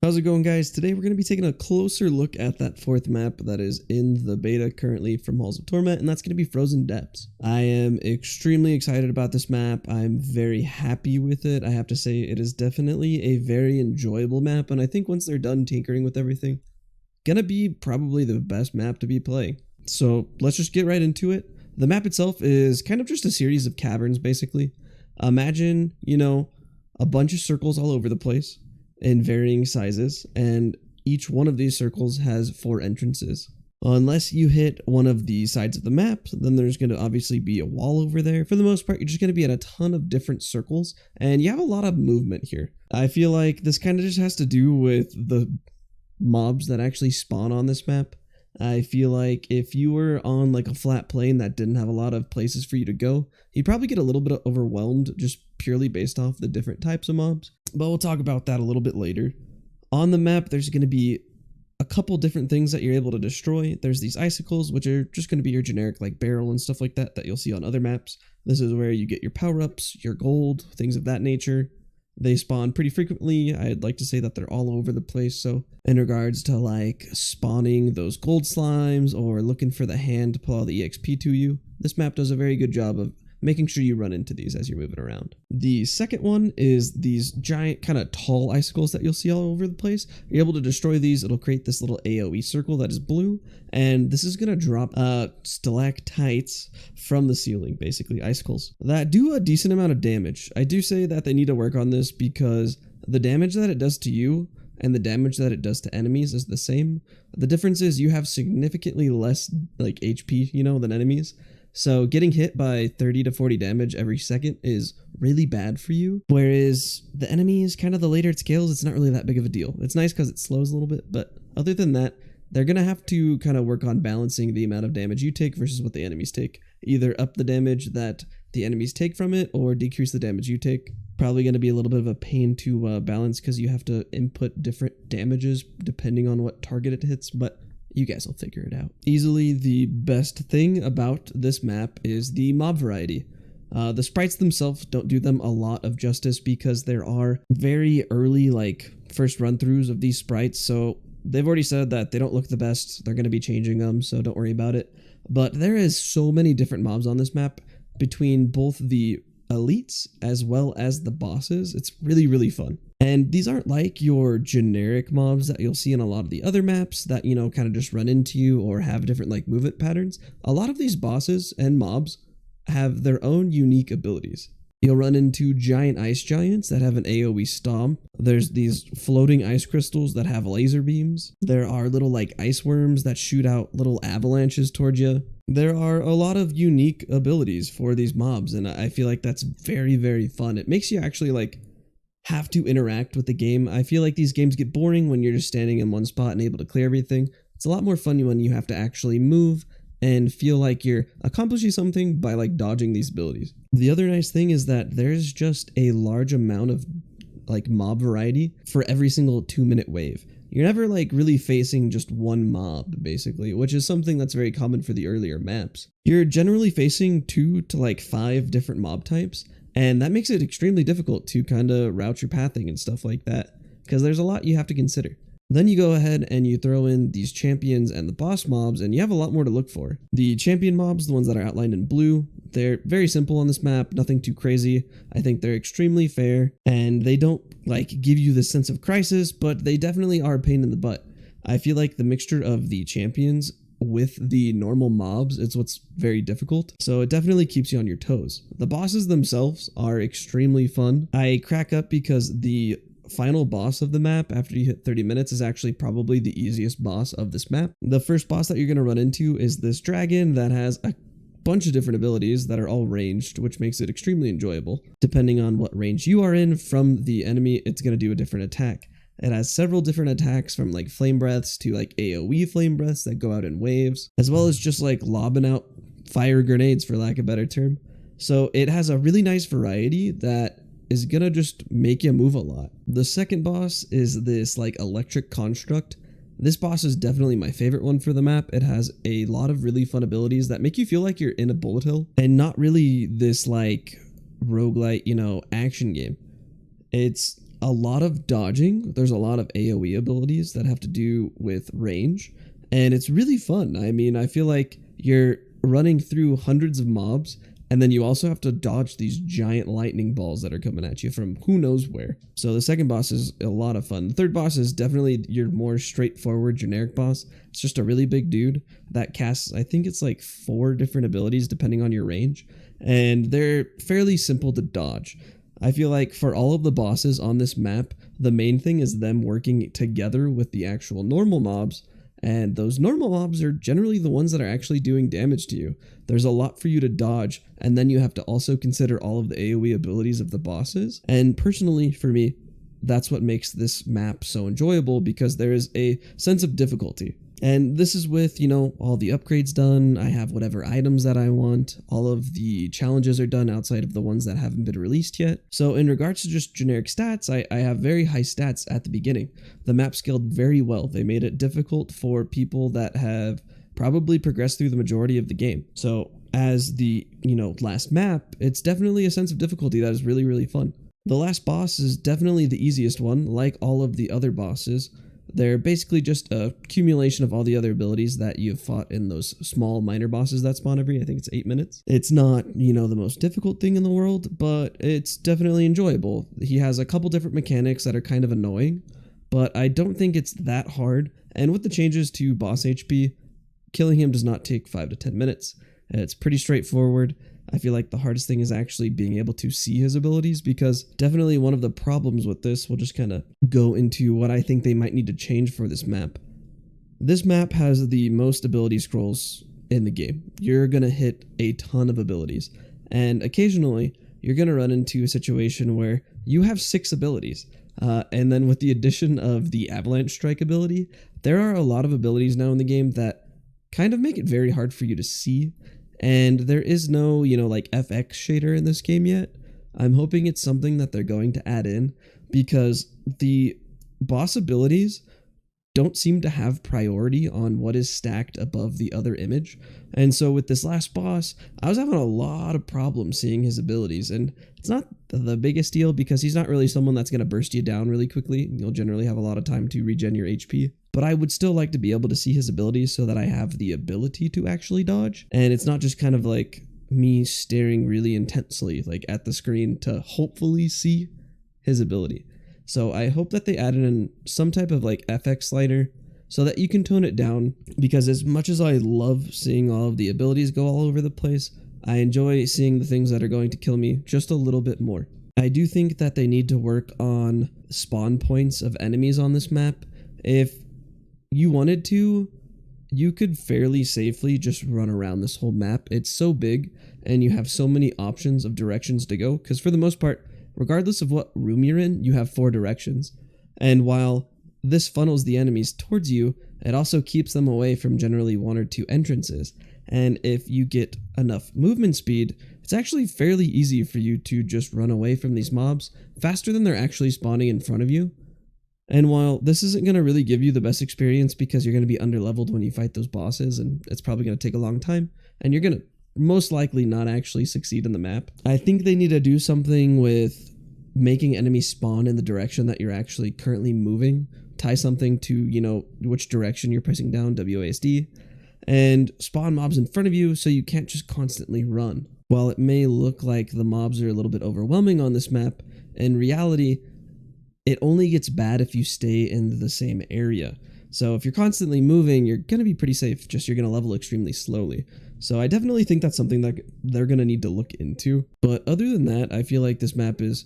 How's it going, guys? Today we're going to be taking a closer look at that fourth map that is in the beta currently from Halls of Torment, and that's going to be Frozen Depths. I am extremely excited about this map. I'm very happy with it. I have to say it is definitely a very enjoyable map, and I think once they're done tinkering with everything, gonna be probably the best map to be playing. So let's just get right into it. The map itself is kind of just a series of caverns, basically. Imagine, a bunch of circles all over the place in varying sizes, and each one of these circles has 4 entrances. Unless you hit one of the sides of the map, then there's going to obviously be a wall over there. For the most part, you're just going to be in a ton of different circles, and you have a lot of movement here. I feel like this kind of just has to do with the mobs that actually spawn on this map. I feel like if you were on like a flat plane that didn't have a lot of places for you to go, you'd probably get a little bit overwhelmed just purely based off the different types of mobs. But we'll talk about that a little bit later. On the map, there's going to be a couple different things that you're able to destroy. There's these icicles, which are just going to be your generic like barrel and stuff like that you'll see on other maps. This is where you get your power-ups, your gold, things of that nature. They spawn pretty frequently. I'd like to say that they're all over the place. So in regards to like spawning those gold slimes or looking for the hand to pull all the EXP to you, this map does a very good job of making sure you run into these as you're moving around. The second one is these giant kind of tall icicles that you'll see all over the place. You're able to destroy these. It'll create this little AoE circle that is blue, and this is going to drop stalactites from the ceiling, basically icicles, that do a decent amount of damage. I do say that they need to work on this because the damage that it does to you and the damage that it does to enemies is the same. The difference is you have significantly less like HP, than enemies. So getting hit by 30 to 40 damage every second is really bad for you. Whereas the enemies, kind of the later it scales, it's not really that big of a deal. It's nice because it slows a little bit, but other than that, they're going to have to kind of work on balancing the amount of damage you take versus what the enemies take. Either up the damage that the enemies take from it or decrease the damage you take. Probably going to be a little bit of a pain to balance because you have to input different damages depending on what target it hits, but you guys will figure it out. Easily the best thing about this map is the mob variety. The sprites themselves don't do them a lot of justice because there are very early first run-throughs of these sprites, so they've already said that they don't look the best. They're going to be changing them, so don't worry about it. But there is so many different mobs on this map between both the elites as well as the bosses. It's really, really fun. And these aren't like your generic mobs that you'll see in a lot of the other maps that, kind of just run into you or have different movement patterns. A lot of these bosses and mobs have their own unique abilities. You'll run into giant ice giants that have an AoE stomp. There's these floating ice crystals that have laser beams. There are little ice worms that shoot out little avalanches towards you. There are a lot of unique abilities for these mobs, and I feel like that's very, very fun. It makes you actually have to interact with the game. I feel like these games get boring when you're just standing in one spot and able to clear everything. It's a lot more fun when you have to actually move and feel like you're accomplishing something by dodging these abilities. The other nice thing is that there's just a large amount of mob variety for every single 2-minute wave. You're never really facing just one mob, basically, which is something that's very common for the earlier maps. You're generally facing 2 to 5 different mob types, and that makes it extremely difficult to kind of route your pathing and stuff like that, because there's a lot you have to consider. Then you go ahead and you throw in these champions and the boss mobs, and you have a lot more to look for. The champion mobs, the ones that are outlined in blue, they're very simple on this map, nothing too crazy. I think they're extremely fair, and they don't give you this sense of crisis, but they definitely are a pain in the butt. I feel like the mixture of the champions with the normal mobs is what's very difficult, so it definitely keeps you on your toes. The bosses themselves are extremely fun. I crack up because the final boss of the map after you hit 30 minutes is actually probably the easiest boss of this map. The first boss that you're going to run into is this dragon that has a bunch of different abilities that are all ranged, which makes it extremely enjoyable. Depending on what range you are in from the enemy, it's going to do a different attack. It has several different attacks from flame breaths to AoE flame breaths that go out in waves, as well as just lobbing out fire grenades, for lack of a better term. So it has a really nice variety that is gonna just make you move a lot. The second boss is this electric construct. This boss is definitely my favorite one for the map. It has a lot of really fun abilities that make you feel like you're in a bullet hell and not really this roguelite, action game. It's a lot of dodging. There's a lot of AoE abilities that have to do with range, and it's really fun. I mean, I feel like you're running through hundreds of mobs, and then you also have to dodge these giant lightning balls that are coming at you from who knows where. So the second boss is a lot of fun. The third boss is definitely your more straightforward generic boss. It's just a really big dude that casts, I think it's like 4 different abilities depending on your range, and they're fairly simple to dodge. I feel like for all of the bosses on this map, the main thing is them working together with the actual normal mobs, and those normal mobs are generally the ones that are actually doing damage to you. There's a lot for you to dodge, and then you have to also consider all of the AoE abilities of the bosses. And personally, for me, that's what makes this map so enjoyable, because there is a sense of difficulty. And this is with, you know, all the upgrades done. I have whatever items that I want. All of the challenges are done outside of the ones that haven't been released yet. So in regards to just generic stats, I have very high stats at the beginning. The map scaled very well. They made it difficult for people that have probably progressed through the majority of the game. So as the, you know, last map, it's definitely a sense of difficulty that is really, really fun. The last boss is definitely the easiest one, like all of the other bosses. They're basically just a accumulation of all the other abilities that you've fought in those small minor bosses that spawn every, I think it's 8 minutes. It's not, you know, the most difficult thing in the world, but it's definitely enjoyable. He has a couple different mechanics that are kind of annoying, but I don't think it's that hard. And with the changes to boss HP, killing him does not take 5 to 10 minutes. It's pretty straightforward. I feel like the hardest thing is actually being able to see his abilities, because definitely one of the problems with this, we'll just kind of go into what I think they might need to change for this map. This map has the most ability scrolls in the game. You're going to hit a ton of abilities, and occasionally you're going to run into a situation where you have 6 abilities. And then with the addition of the Avalanche Strike ability, there are a lot of abilities now in the game that kind of make it very hard for you to see. And there is no, you know, like FX shader in this game yet. I'm hoping it's something that they're going to add in, because the boss abilities don't seem to have priority on what is stacked above the other image. And so with this last boss, I was having a lot of problems seeing his abilities, and it's not the biggest deal because he's not really someone that's going to burst you down really quickly. You'll generally have a lot of time to regen your HP. But I would still like to be able to see his abilities so that I have the ability to actually dodge. And it's not just kind of like me staring really intensely like at the screen to hopefully see his ability. So I hope that they added in some type of like FX slider so that you can tone it down, because as much as I love seeing all of the abilities go all over the place, I enjoy seeing the things that are going to kill me just a little bit more. I do think that they need to work on spawn points of enemies on this map. If you wanted to, you could fairly safely just run around this whole map. It's so big and you have so many options of directions to go, because for the most part, regardless of what room you're in, you have 4 directions. And while this funnels the enemies towards you, it also keeps them away from generally 1 or 2 entrances. And if you get enough movement speed, it's actually fairly easy for you to just run away from these mobs faster than they're actually spawning in front of you. And while this isn't going to really give you the best experience because you're going to be underleveled when you fight those bosses, and it's probably going to take a long time, and you're going to most likely not actually succeed in the map, I think they need to do something with making enemies spawn in the direction that you're actually currently moving. Tie something to, you know, which direction you're pressing down, WASD, and spawn mobs in front of you so you can't just constantly run. While it may look like the mobs are a little bit overwhelming on this map, in reality, it only gets bad if you stay in the same area. So if you're constantly moving, you're going to be pretty safe, just you're going to level extremely slowly. So I definitely think that's something that they're going to need to look into. But other than that, I feel like this map is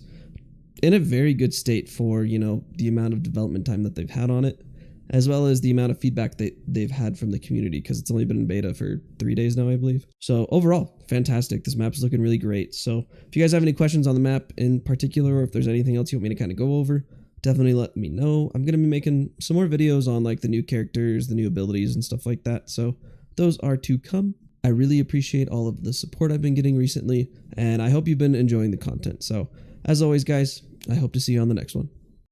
in a very good state for, you know, the amount of development time that they've had on it, as well as the amount of feedback that they've had from the community, because it's only been in beta for 3 days now, I believe. So overall, fantastic. This map is looking really great. So if you guys have any questions on the map in particular, or if there's anything else you want me to kind of go over, definitely let me know. I'm going to be making some more videos on like the new characters, the new abilities and stuff like that. So those are to come. I really appreciate all of the support I've been getting recently, and I hope you've been enjoying the content. So as always, guys, I hope to see you on the next one.